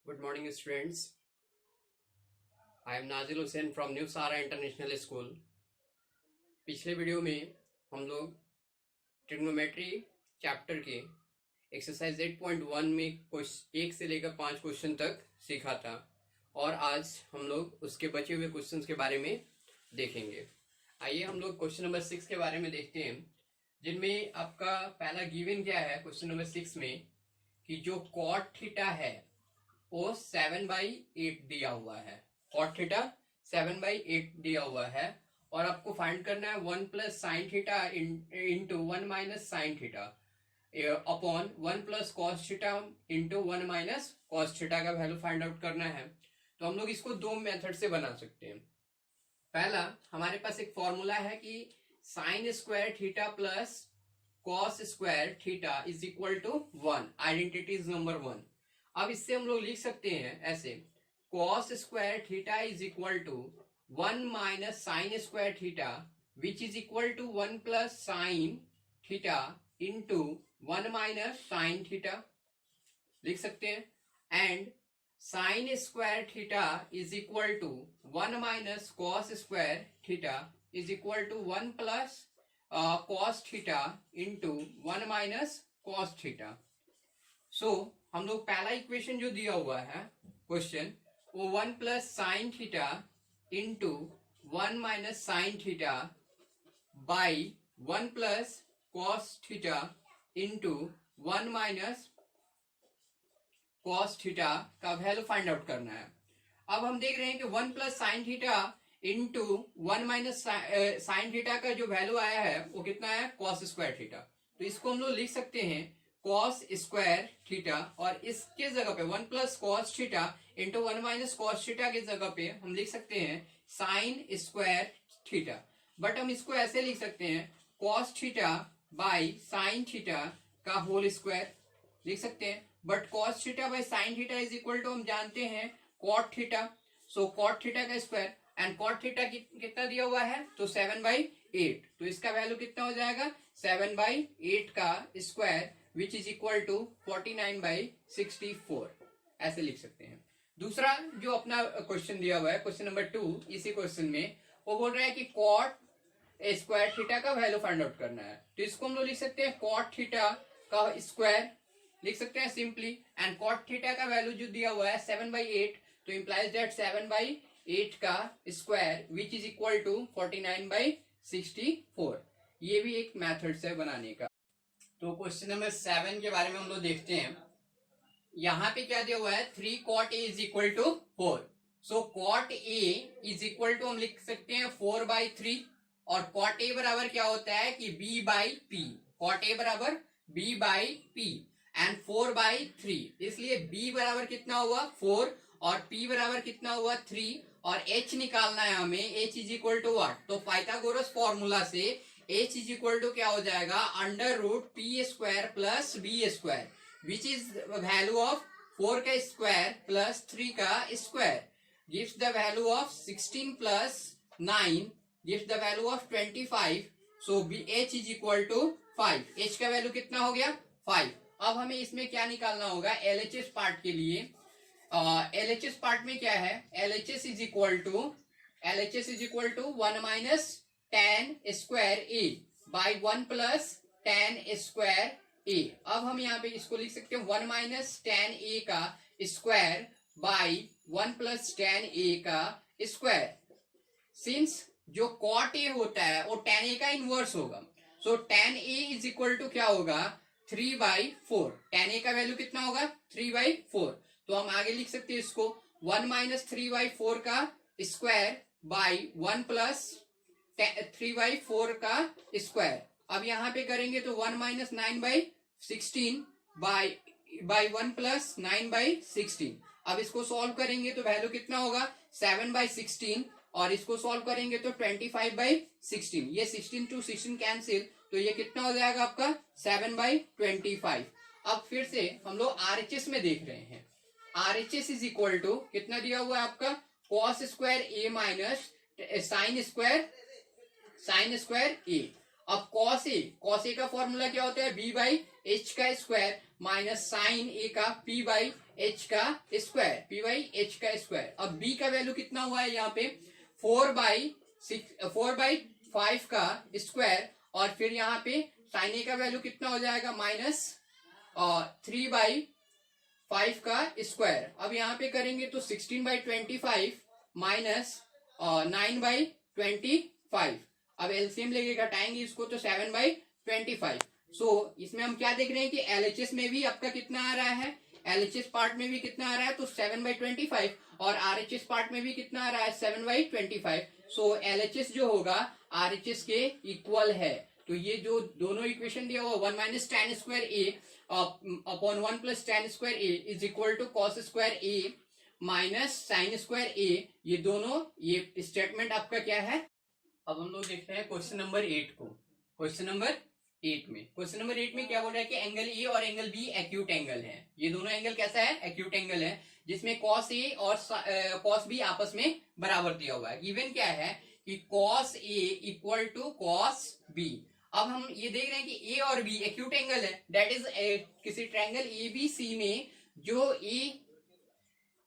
Good morning, students. I am नाजिल Hussain from new सारा international school. पिछले वीडियो में हम लोग ट्रिग्नोमेट्री चैप्टर के एक्सरसाइज 8.1 में एक से लेकर 5 क्वेश्चन तक सीखा था और आज हम लोग उसके बचे हुए क्वेश्चंस के बारे में देखेंगे। आइए हम लोग क्वेश्चन नंबर 6 के बारे में देखते हैं, जिनमें आपका पहला गिवन क्या है क्वेश्चन नंबर 6 में कि जो कॉट थीटा है वो 7/8 दिया हुआ है। कॉट थीटा 7/8 दिया हुआ है और आपको फाइंड करना है 1 plus sine theta into 1 minus sine theta upon 1 plus cos theta into 1 minus cos theta का वैल्यू फाइंड आउट करना है। तो हम लोग इसको दो मेथड से बना सकते हैं। पहला, हमारे पास एक फॉर्मूला है कि sine square theta plus cos square theta is equal to 1। Identity is number 1। अब इससे हम लोग लिख सकते हैं ऐसे, cos square theta is equal to 1 minus sine square theta which is equal to 1 plus sine theta into 1 minus sine theta लिख सकते हैं। And sine square theta is equal to 1 minus cos square theta is equal to 1 plus cos theta into 1 minus cos theta. So हम लोग पहला equation जो दिया हुआ है क्वेश्चन, वो 1 plus sine theta into 1 minus sine theta by 1 plus cos theta into 1 minus cos theta का value find out करना है। अब हम देख रहे हैं कि 1 plus sine theta into 1 minus sine theta का जो वैल्यू आया है वो कितना है, कॉस स्क्वायर थीटा। तो इसको हम लोग लिख सकते हैं कॉस स्क्वायर थीटा और इसके जगह पे 1 plus cos theta into 1 minus cos theta की जगह पे हम लिख सकते हैं साइन स्क्वायर थीटा। बट हम इसको ऐसे लिख सकते हैं cos theta by sine theta का होल स्क्वायर लिख सकते हैं। But cos theta by sine theta is equal to हम जानते हैं cot theta. So cot theta का स्क्वायर एंड कॉट थीटा कितना दिया हुआ है, तो 7/8। तो इसका वैल्यू कितना हो जाएगा, 7/8 का square which is equal to 49/64 ऐसे लिख सकते हैं। दूसरा जो अपना क्वेश्चन दिया हुआ है क्वेश्चन नंबर 2, इसी क्वेश्चन में वो बोल रहा है कि कॉट स्क्वायर थीटा का वैल्यू फाइंड आउट करना है। तो इसको हम लोग लिख सकते हैं कॉट थीटा का स्क्वायर लिख सकते हैं सिंपली, एंड कॉट थीटा का वैल्यू जो दिया हुआ है 7/8, तो इंप्लाइज दैट 7/8 का square which is equal to 49/64। ये भी एक मेथड से बनाने का। तो क्वेश्चन नंबर 7 के बारे में हम लोग देखते हैं। यहाँ पे क्या दिया हुआ है, 3 cot a is equal to 4। So cot a is equal to हम लिख सकते हैं 4/3 और cot a बराबर क्या होता है कि b/p। cot a बराबर b/p एंड 4/3, इसलिए b बराबर कितना हुआ 4 और p बराबर कितना हुआ 3 और h निकालना है हमें। h is equal to what, तो पाइथागोरस फॉर्मूला से h इज इक्वल टू क्या हो जाएगा, √p² plus b square which is value of 4 का स्क्वायर प्लस 3 का square gives the value of 16 plus 9 gives the value of 25। So h is equal to 5। h का value कितना हो गया 5। अब हमें इसमें क्या निकालना होगा, LHS पार्ट के लिए। LHS पार्ट में क्या है, LHS is equal to 1 minus tan square a by 1 plus tan square a। अब हम यहाँ पे इसको लिख सकते हैं 1 माइनस tan a का square by 1 plus tan a का स्क्वायर। सिंस जो cot a होता है वो tan a का इनवर्स होगा, so tan a is equal to क्या होगा 3/4। tan a का वैल्यू कितना होगा 3/4। तो हम आगे लिख सकते हैं इसको 1 माइनस 3/4 का स्क्वायर बाई 1 प्लस 3/4 का स्क्वायर। अब यहाँ पे करेंगे तो 1 माइनस 9/16 बाई 1 प्लस 9/16। अब इसको सॉल्व करेंगे तो वैल्यू कितना होगा 7/16 और इसको सॉल्व करेंगे तो 25/16। ये 16 to 16 कैंसिल, तो ये कितना हो जाएगा आपका 7/25। अब फिर से हम लोग RHS में देख रहे हैं। RHS इज इक्वल टू कितना दिया हुआ है आपका cos square a minus sine square a। अब कॉस ए का फॉर्मूला क्या होता है, बी बाई एच का स्क्वायर माइनस साइन ए का पी बाई एच का स्क्वायर, पी बाई एच का स्क्वायर। अब बी का वैल्यू कितना हुआ है यहाँ पे 4/5 का स्क्वायर, और फिर यहाँ पे साइन ए का वैल्यू कितना हो जाएगा माइनस 3/5 का स्क्वायर। अब यहाँ पे करेंगे तो 16/25 माइनस 9/25। अब एलसीएम लेके घटाएंगे इसको तो 7/25। सो इसमें हम क्या देख रहे हैं कि एलएचएस में भी आपका कितना आ रहा है, एलएचएस पार्ट में भी कितना आ रहा है तो 7/25, और आरएचएस पार्ट में भी कितना आ रहा है 7/25। सो एलएचएस जो होगा आरएचएस के इक्वल है। तो ये जो दोनों इक्वेशन दिया हुआ 1 minus tan square A upon 1 plus tan square A is equal to cos square A minus sine square A, ये दोनों ये स्टेटमेंट आपका क्या है। अब हम लोग देखते हैं क्वेश्चन नंबर 8 को। क्वेश्चन नंबर 8 में क्या बोल रहा है कि एंगल ए और एंगल बी एक्यूट एंगल है। ये दोनों एंगल कैसा है, एक्यूट एंगल है, जिसमें कॉस ए और कॉस बी आपस में बराबर दिया हुआ है। गिवन क्या है कि cos A equal to cos B. अब हम ये देख रहे हैं कि ए और बी एक्यूट एंगल है, दैट इज किसी ट्रायंगल ए बी सी में जो ए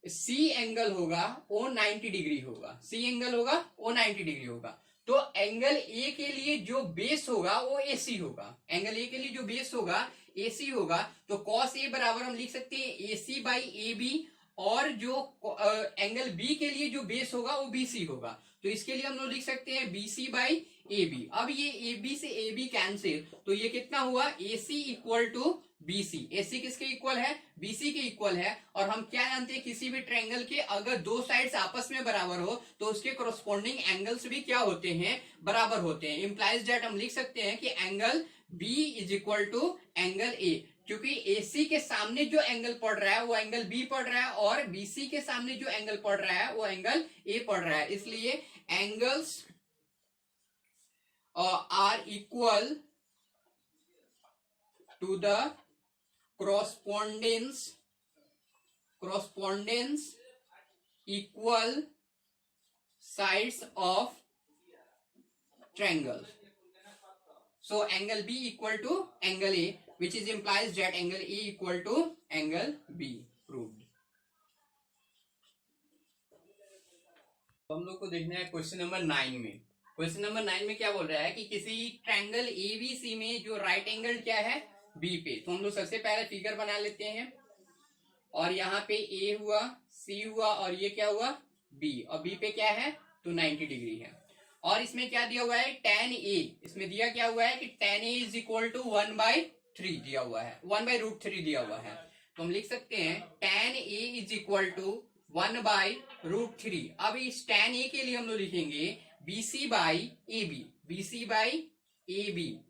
सी एंगल होगा वो 90 डिग्री होगा, सी एंगल होगा वो 90 डिग्री होगा। तो एंगल ए के लिए जो बेस होगा वो एसी होगा, एंगल ए के लिए जो बेस होगा एसी होगा। तो कॉस ए बराबर हम लिख सकते हैं एसी बाई ए बी, और जो एंगल बी के लिए जो बेस होगा वो बीसी होगा। तो इसके लिए हम लोग लिख सकते हैं बीसी बाई ए बी। अब ये ए बी से ए बी कैंसिल, तो ये कितना हुआ AC equal to BC. AC किसके इक्वल है, बीसी के इक्वल है। और हम क्या जानते हैं किसी भी ट्रायंगल के अगर दो साइड्स आपस में बराबर हो तो उसके कोरोस्पोंडिंग एंगल्स भी क्या होते हैं, बराबर होते हैं। इंप्लाइज दैट हम लिख सकते हैं कि angle B is equal to angle A, क्योंकि एसी के सामने जो एंगल पड़ रहा है वो एंगल बी पड़ रहा है, और बीसी के सामने जो एंगल पड़ रहा है वो एंगल ए पड़ रहा है। इसलिए angles are equal to the correspondence equal sides of triangle. So angle B equal to angle A, which is implies that angle A equal to angle B. Proved. हम लोग को देखना है क्वेश्चन नंबर 9 में। क्वेश्चन नंबर 9 में क्या बोल रहा है कि किसी ट्रायंगल एबीसी में जो राइट एंगल क्या है बी पे। तो हम लोग सबसे पहले फिगर बना लेते हैं, और यहाँ पे ए हुआ, सी हुआ, और ये क्या हुआ बी, और बी पे क्या है तो 90 डिग्री है। और इसमें क्या दिया हुआ है tan ए, इसमें दिया क्या हुआ है कि tan A is equal to 1/3 दिया हुआ है, 1/√3 दिया हुआ है। तो हम लिख सकते हैं tan A is equal to 1/√3। अब इस tan ए के लिए हम लोग लिखेंगे BC by A B, BC by A B,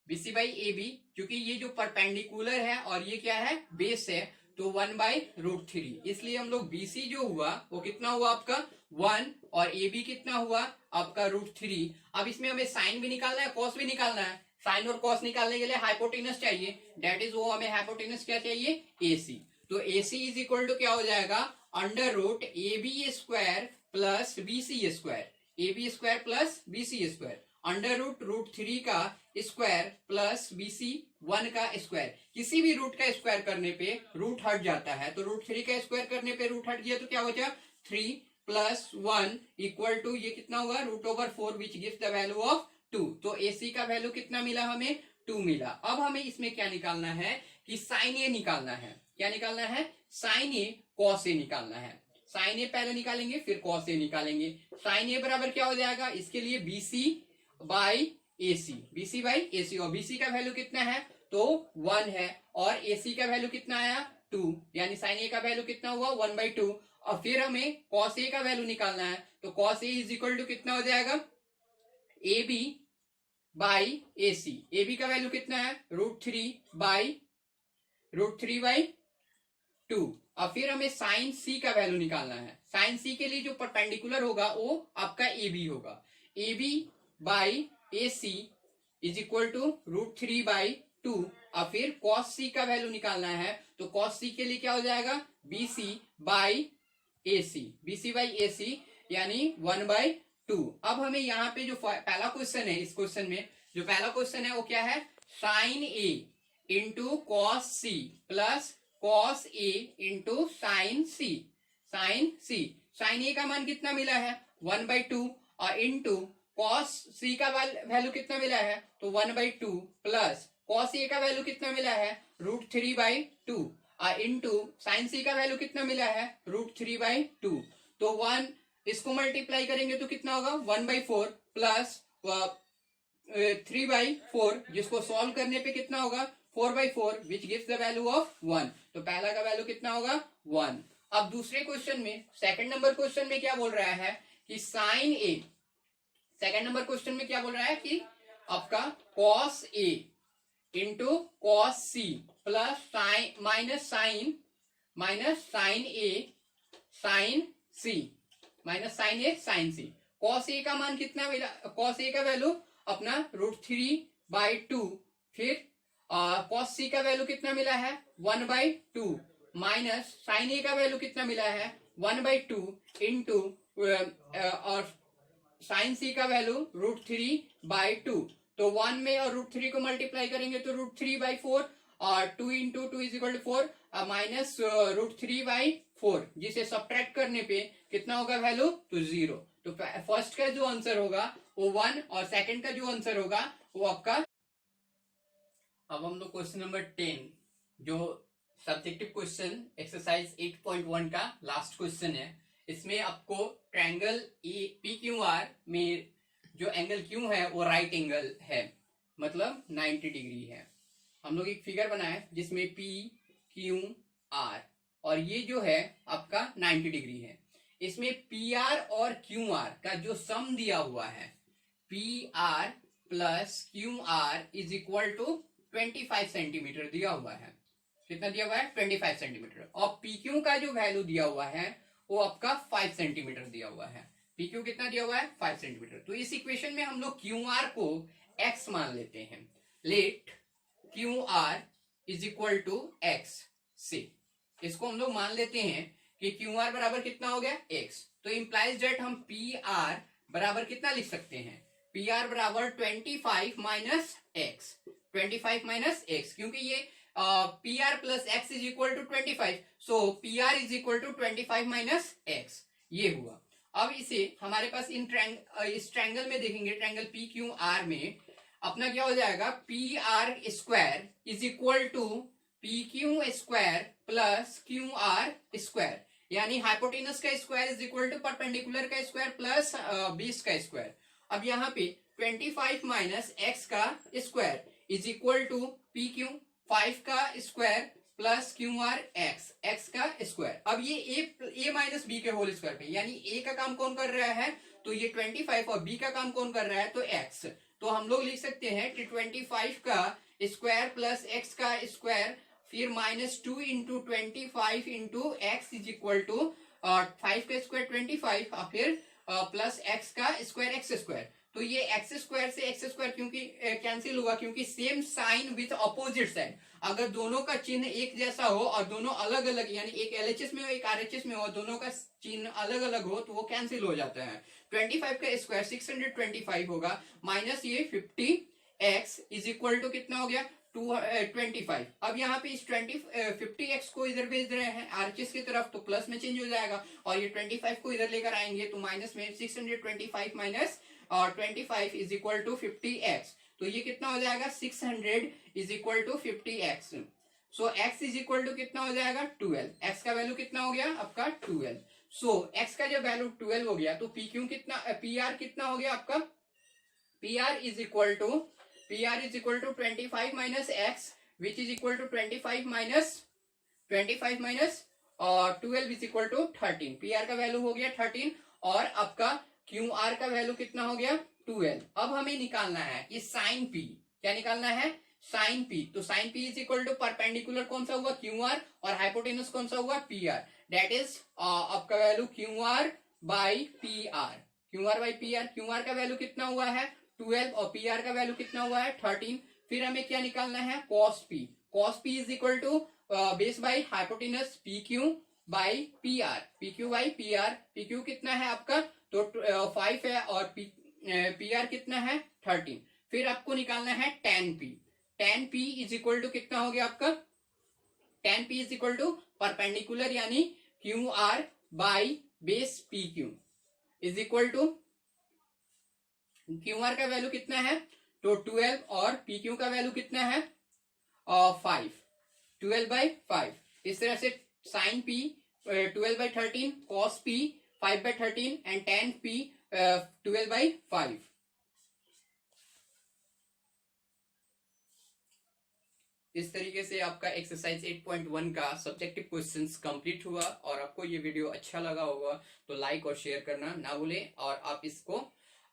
BC by A B, क्योंकि ये जो परपेंडिकुलर है और ये क्या है बेस है, तो 1/√3। इसलिए हम लोग BC जो हुआ वो कितना हुआ आपका 1, और AB कितना हुआ आपका √3। अब इसमें हमें साइन भी निकालना है, कॉस भी निकालना है। साइन और कॉस निकालने के लिए हाइपोटेनस चाहिए, दैट इज वो हमें हाइपोटेनस क्या चाहिए AC। तो AC इज इक्वल टू क्या हो जाएगा √AB² plus BC², AB² plus BC², √√3 का स्क्वायर प्लस BC1 का स्क्वायर। किसी भी रूट का स्क्वायर करने पे रूट हट जाता है, तो √3 का स्क्वायर करने पे रूट हट गया तो क्या हो जाए 3 + 1 इक्वल टू ये कितना हुआ √4 which gives the value of 2। तो AC का वैल्यू कितना मिला हमें 2 मिला। अब हमें इसमें क्या निकालना है कि साइन ए निकालना है। क्या निकालना है साइन ए कॉस ए निकालना है। साइन ए पहले निकालेंगे फिर कॉस ए निकालेंगे। साइन ए बराबर क्या हो जाएगा, इसके लिए BC by AC, BC by AC, और BC का वैल्यू कितना है तो 1 है, और AC का वैल्यू कितना आया 2, यानी साइन ए का वैल्यू कितना हुआ 1/2। और फिर हमें cos A का वैल्यू निकालना है, तो cos A is equal to कितना हो जाएगा AB बाई AC। AB का वैल्यू कितना है √3/2। और फिर हमें साइन C का वैल्यू निकालना है। साइन C के लिए जो परपेंडिकुलर होगा वो आपका AB होगा, AB by AC is equal to √3/2। और फिर cos C का वैल्यू निकालना है, तो cos C के लिए क्या हो जाएगा BC by AC, BC by AC यानी 1/2। अब हमें यहाँ पे जो पहला क्वेश्चन है, इस क्वेश्चन में जो पहला क्वेश्चन है वो क्या है, sine A into cos C plus cos A into sine C. Sine A का मान कितना मिला है 1/2 और इंटू कॉस सी का वैल्यू कितना मिला है तो 1/2 प्लस कॉस ए का वैल्यू कितना मिला है √3/2 और इंटू साइन सी का वैल्यू कितना मिला है √3/2। तो 1 इसको मल्टीप्लाई करेंगे तो कितना होगा 1/4 प्लस 3/4 जिसको सॉल्व करने पे कितना होगा 4/4 which gives the value of 1। तो पहला का वैल्यू कितना होगा 1। अब दूसरे क्वेश्चन में सेकंड नंबर क्वेश्चन में क्या बोल रहा है कि sine A, second number question में क्या बोल रहा है कि आपका cos A into cos C plus sine minus sine A sine C minus sine A sine C. Cos A का मान कितना मिला, कॉस ए का वैल्यू अपना √3/2, फिर कॉस सी का वैल्यू कितना मिला है 1/2 माइनस साइन ए का वैल्यू कितना मिला है 1/2 इंटू और साइन सी का वैल्यू √3/2। तो 1 में और √3 को मल्टीप्लाई करेंगे तो √3/4 और 2 into 2 is equal to 4 minus √3/4 जिसे सब्ट्रैक्ट करने पे कितना होगा वैल्यू तो 0। तो फर्स्ट का जो आंसर होगा वो 1 और सेकंड का जो आंसर होगा वो आपका। अब हम लोग क्वेश्चन नंबर 10 जो सब्जेक्टिव क्वेश्चन एक्सरसाइज 8.1 का लास्ट क्वेश्चन है। इसमें आपको ट्रायंगल PQR में जो एंगल Q है वो राइट एंगल है, मतलब 90 डिग्री है। हम लोग एक फिगर बनाए जिसमें PQR और ये जो है आपका 90 डिग्री है। इसमें PR और QR का जो सम दिया हुआ है PR plus QR is equal to 25 centimetre दिया हुआ है। कितना दिया हुआ है 25 सेंटीमीटर। और PQ का जो वैल्यू दिया हुआ है वो आपका 5 सेंटीमीटर दिया हुआ है। PQ कितना दिया हुआ है 5 सेंटीमीटर। तो इस इक्वेशन में हम लोग QR को x मान लेते हैं। Let QR is equal to x से इसको हम लोग मान लेते हैं कि QR बराबर कितना हो गया x। तो इंप्लाइज डेट हम PR बराबर कितना लिख सकते हैं PR बराबर 25 माइनस x, 25 माइनस x, क्योंकि ये PR plus x is equal to 25, so PR is equal to 25 minus x ये हुआ। अब इसे हमारे पास इस ट्रायंगल में देखेंगे, ट्रायंगल PQR में अपना क्या हो जाएगा PR square is equal to PQ square plus QR square, यानी हाइपोटेनस का square is equal to perpendicular का स्क्वायर प्लस बेस का स्क्वायर। अब यहाँ पे 25 माइनस x का square is equal to PQ 5 का स्क्वायर प्लस QR x का स्क्वायर। अब ये a माइनस बी के होल स्क्वायर पे, यानी a का काम कौन कर रहा है तो ये 25 और b का काम कौन कर रहा है तो x। तो हम लोग लिख सकते हैं कि 25 का स्क्वायर प्लस x का स्क्वायर फिर -2 into 25 into x is equal to 5 का स्क्वायर 25 और फिर प्लस x का स्क्वायर एक्स स्क्वायर। तो ये एक्स स्क्वायर से एक्स स्क्वायर क्योंकि कैंसिल हुआ, क्योंकि same sign with opposite side. अगर दोनों का चिन्ह एक जैसा हो और दोनों अलग अलग, यानी एक LHS में हो एक RHS में हो, दोनों का चिन्ह अलग अलग हो तो वो कैंसिल हो जाता है। 25 का स्क्वायर 625 होगा माइनस ये 50x इज इक्वल टू कितना हो गया 25। अब यहाँ पे इस 50x को इधर भेज रहे हैं RHS की तरफ तो प्लस में चेंज हो जाएगा, और ये 25 को इधर लेकर आएंगे तो माइनस में 625 माइनस और 25 इज इक्वल टू 50x। तो ये कितना हो जाएगा 600 is equal to 50x। So x is equal to कितना हो जाएगा 12। x का वैल्यू कितना हो गया आपका 12। सो x का जब वैल्यू 12 हो गया तो PQ कितना PR कितना हो गया आपका PR is equal to 25 minus x which is equal to 25 minus और 12 इज इक्वल टू 13। PR का वैल्यू हो गया 13 और आपका QR का वैल्यू कितना हो गया 12। अब हमें निकालना है ये साइन P, क्या निकालना है साइन P। तो sine P is equal to perpendicular कौन सा हुआ QR और हाइपोटेनस कौन सा हुआ PR, दैट इज आपका value QR by PR। QR का वैल्यू कितना हुआ है 12 और PR का वैल्यू कितना हुआ है 13। फिर हमें क्या निकालना है cos P is equal to base by hypotenuse PQ by PR। PQ कितना है आपका तो 5 है और PR कितना है 13। फिर आपको निकालना है tan p। tan p is equal to कितना हो गया आपका, tan p is equal to perpendicular यानी Q R by base P Q is equal to, Q R का वैल्यू कितना है तो 12 और पी क्यू का वैल्यू कितना है 5, 12/5। इस तरह से sine P 12/13, cos P 5/13 and tan p 12/5। इस तरीके से आपका एक्सरसाइज 8.1 का सब्जेक्टिव क्वेश्चंस कंप्लीट हुआ। और आपको ये वीडियो अच्छा लगा होगा तो लाइक और शेयर करना ना भूलें, और आप इसको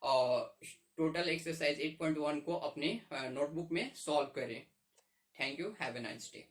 टोटल एक्सरसाइज 8.1 को अपने नोटबुक में सॉल्व करें। Thank you, have a nice day.